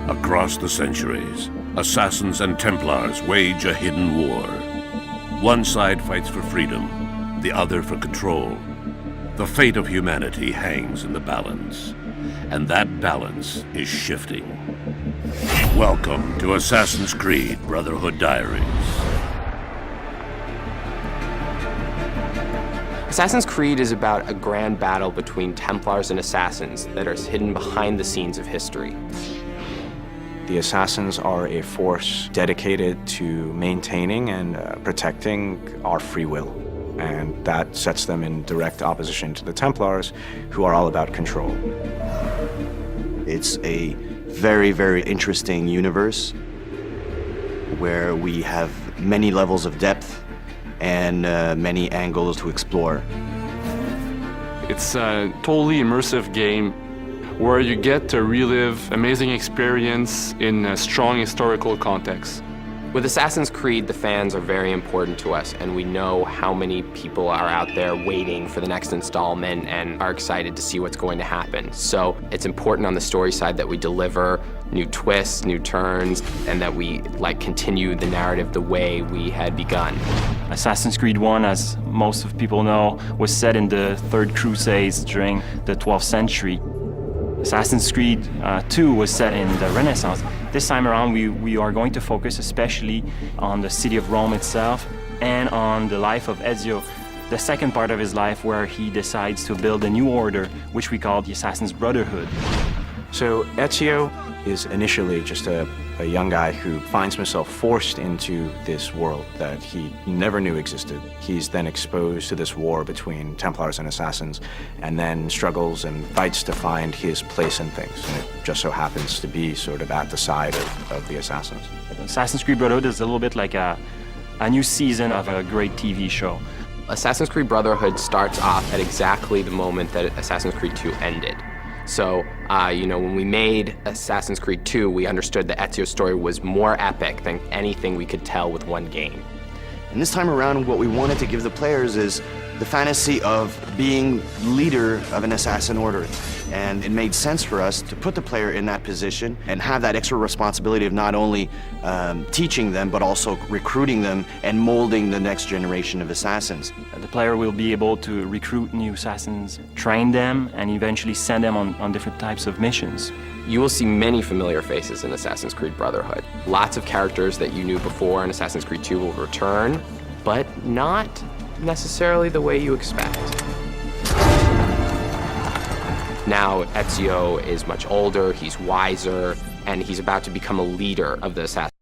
Across the centuries, assassins and Templars wage a hidden war. One side fights for freedom, the other for control. The fate of humanity hangs in the balance, and that balance is shifting. Welcome to Assassin's Creed Brotherhood Diaries. Assassin's Creed is about a grand battle between Templars and Assassins that is hidden behind the scenes of history. The Assassins are a force dedicated to maintaining and protecting our free will. And that sets them in direct opposition to the Templars, who are all about control. It's a very, very interesting universe where we have many levels of depth and many angles to explore. It's a totally immersive game where you get to relive amazing experience in a strong historical context. With Assassin's Creed, the fans are very important to us, and we know how many people are out there waiting for the next installment and are excited to see what's going to happen. So it's important on the story side that we deliver new twists, new turns, and that we continue the narrative the way we had begun. Assassin's Creed 1, as most of people know, was set in the Third Crusades during the 12th century. Assassin's Creed 2 was set in the Renaissance. This time around, we are going to focus especially on the city of Rome itself and on the life of Ezio, the second part of his life where he decides to build a new order, which we call the Assassin's Brotherhood. So Ezio is initially just a young guy who finds himself forced into this world that he never knew existed. He's then exposed to this war between Templars and Assassins, and then struggles and fights to find his place in things. And it just so happens to be sort of at the side of the Assassins. Assassin's Creed Brotherhood is a little bit like a new season of a great TV show. Assassin's Creed Brotherhood starts off at exactly the moment that Assassin's Creed 2 ended. So, when we made Assassin's Creed 2, we understood that Ezio's story was more epic than anything we could tell with one game. And this time around, what we wanted to give the players is the fantasy of being leader of an assassin order. And it made sense for us to put the player in that position and have that extra responsibility of not only teaching them, but also recruiting them and molding the next generation of assassins. The player will be able to recruit new assassins, train them, and eventually send them on different types of missions. You will see many familiar faces in Assassin's Creed Brotherhood. Lots of characters that you knew before in Assassin's Creed 2 will return, but not necessarily the way you expect. Now Ezio is much older, he's wiser, and he's about to become a leader of the Assassins.